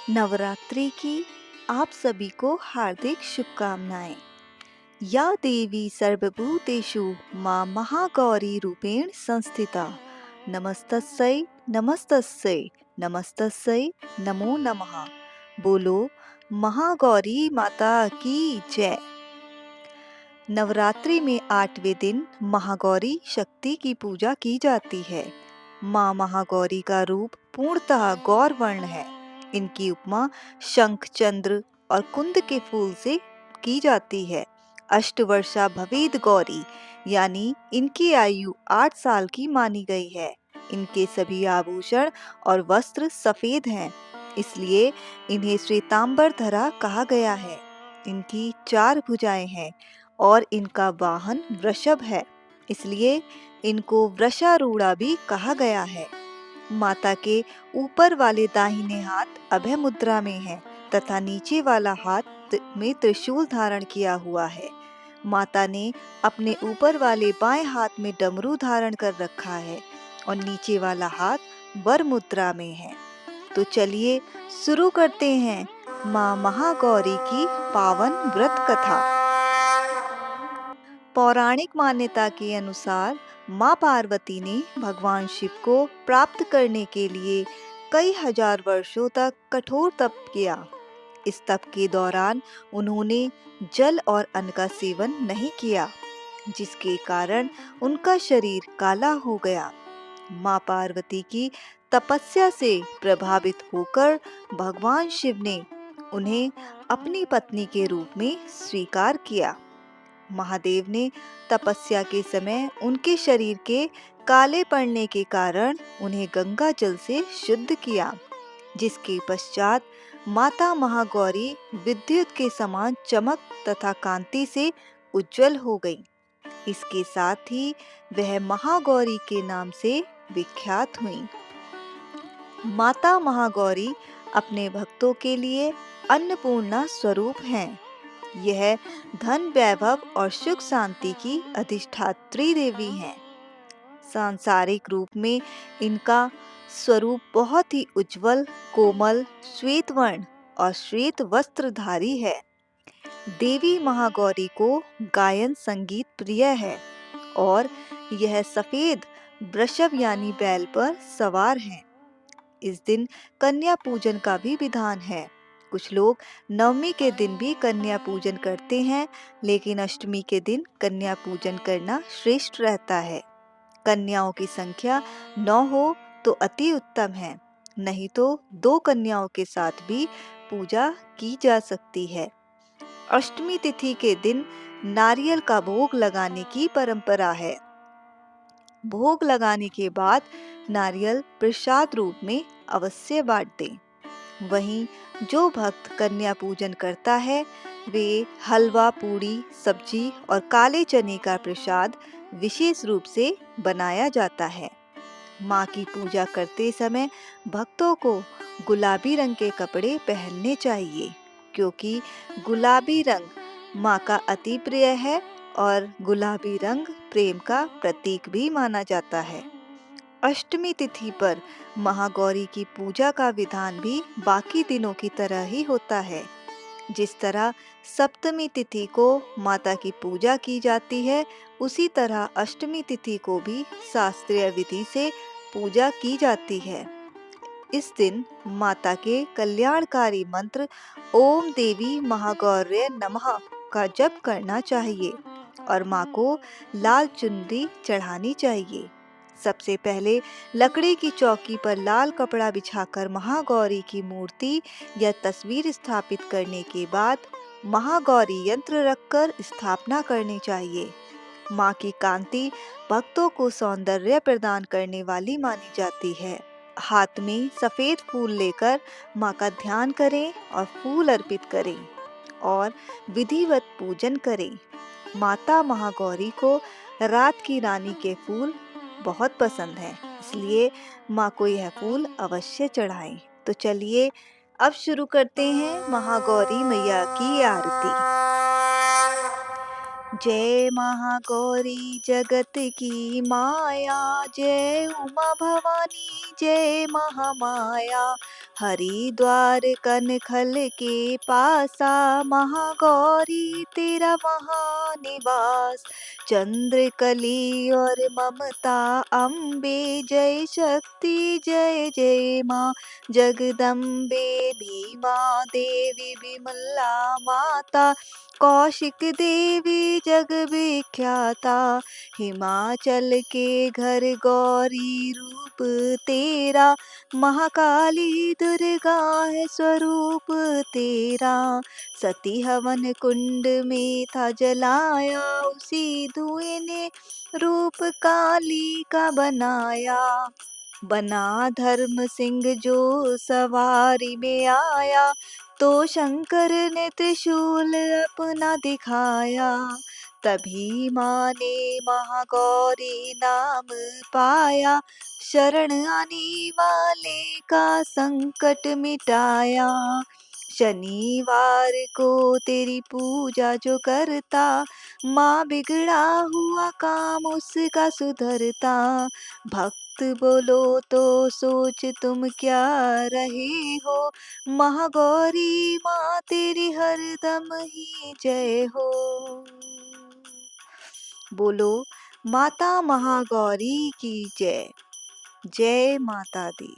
नवरात्रि की आप सभी को हार्दिक शुभकामनाएं। या देवी सर्वभूतेषु मां महागौरी रूपेण संस्थिता, नमस्तस्यै नमस्तस्यै नमस्तस्यै नमो नमः। बोलो महागौरी माता की जय। नवरात्रि में 8वें दिन महागौरी शक्ति की पूजा की जाती है। माँ महागौरी का रूप पूर्णतः गौर वर्ण है। इनकी उपमा शंख, चंद्र और कुंद के फूल से की जाती है। अष्टवर्षा भवेद गौरी, यानी इनकी आयु 8 साल की मानी गई है। इनके सभी आभूषण और वस्त्र सफेद हैं, इसलिए इन्हें श्वेतांबर धरा कहा गया है। इनकी 4 भुजाएं हैं और इनका वाहन वृषभ है, इसलिए इनको वृषारूढ़ा भी कहा गया है। माता के ऊपर वाले दाहिने हाथ अभय मुद्रा में है तथा नीचे वाला हाथ में त्रिशूल धारण किया हुआ है। माता ने अपने ऊपर वाले बाएं हाथ में डमरू धारण कर रखा है और नीचे वाला हाथ वर मुद्रा में है। तो चलिए शुरू करते हैं माँ महागौरी की पावन व्रत कथा। पौराणिक मान्यता के अनुसार माँ पार्वती ने भगवान शिव को प्राप्त करने के लिए कई हजार वर्षों तक कठोर तप किया। इस तप के दौरान उन्होंने जल और अन्न का सेवन नहीं किया, जिसके कारण उनका शरीर काला हो गया। माँ पार्वती की तपस्या से प्रभावित होकर भगवान शिव ने उन्हें अपनी पत्नी के रूप में स्वीकार किया। महादेव ने तपस्या के समय उनके शरीर के काले पड़ने के कारण उन्हें गंगा जल से शुद्ध किया, जिसके पश्चात माता महागौरी विद्युत के समान चमक तथा कांति से उज्जवल हो गई। इसके साथ ही वह महागौरी के नाम से विख्यात हुई। माता महागौरी अपने भक्तों के लिए अन्नपूर्णा स्वरूप हैं। यह धन, वैभव और सुख शांति की अधिष्ठात्री देवी हैं। सांसारिक रूप में इनका स्वरूप बहुत ही उज्जवल, कोमल, श्वेत वर्ण और श्वेत वस्त्रधारी है। देवी महागौरी को गायन संगीत प्रिय है और यह सफेद वृषभ यानी बैल पर सवार हैं। इस दिन कन्या पूजन का भी विधान है। कुछ लोग नवमी के दिन भी कन्या पूजन करते हैं, लेकिन अष्टमी के दिन कन्या पूजन करना श्रेष्ठ रहता है। कन्याओं की संख्या 9 हो तो अति उत्तम है, नहीं तो 2 कन्याओं के साथ भी पूजा की जा सकती है। अष्टमी तिथि के दिन नारियल का भोग लगाने की परंपरा है। भोग लगाने के बाद नारियल प्रसाद रूप में अवश्य बांट दें। वहीं जो भक्त कन्या पूजन करता है, वे हलवा, पूड़ी, सब्जी और काले चने का प्रसाद विशेष रूप से बनाया जाता है। माँ की पूजा करते समय भक्तों को गुलाबी रंग के कपड़े पहनने चाहिए, क्योंकि गुलाबी रंग माँ का अति प्रिय है और गुलाबी रंग प्रेम का प्रतीक भी माना जाता है। अष्टमी तिथि पर महागौरी की पूजा का विधान भी बाकी दिनों की तरह ही होता है। जिस तरह सप्तमी तिथि को माता की पूजा की जाती है, उसी तरह अष्टमी तिथि को भी शास्त्रीय विधि से पूजा की जाती है। इस दिन माता के कल्याणकारी मंत्र ओम देवी महागौर्य नमः का जप करना चाहिए और माँ को लाल चुनरी चढ़ानी चाहिए। सबसे पहले लकड़ी की चौकी पर लाल कपड़ा बिछाकर महागौरी की मूर्ति या तस्वीर स्थापित करने के बाद महागौरी यंत्र रखकर स्थापना करनी चाहिए। माँ की कांति भक्तों को सौंदर्य प्रदान करने वाली मानी जाती है। हाथ में सफेद फूल लेकर माँ का ध्यान करें और फूल अर्पित करें और विधिवत पूजन करें। माता महागौरी को रात की रानी के फूल बहुत पसंद हैं, इसलिए माँ को यह फूल अवश्य चढ़ाएं। तो चलिए अब शुरू करते हैं महागौरी मैया की आरती। जय महागौरी जगत की माया, जय उमा भवानी जय महामाया। हरिद्वार कनखल के पासा, महागौरी तेरा महानिवास। चंद्रकली और ममता अम्बे, जय शक्ति जय जय माँ जगदम्बे। भीमा देवी विमला माता, कौशिक देवी जग विख्याता। हिमाचल के घर गौरी रूप तेरा, महाकाली दुर्गा है स्वरूप तेरा। सती हवन कुंड में था जलाया, उसी धुएं ने रूप काली का बनाया। बना धर्म सिंह जो सवारी में आया, तो शंकर ने त्रिशूल अपना दिखाया। तभी माँ ने महागौरी नाम पाया, शरण आने वाले का संकट मिटाया। शनिवार को तेरी पूजा जो करता, माँ बिगड़ा हुआ काम उसका सुधरता। भक्त बोलो तो सोच तुम क्या रहे हो, महागौरी माँ तेरी हरदम ही जय हो। बोलो माता महागौरी की जय। जय माता दी।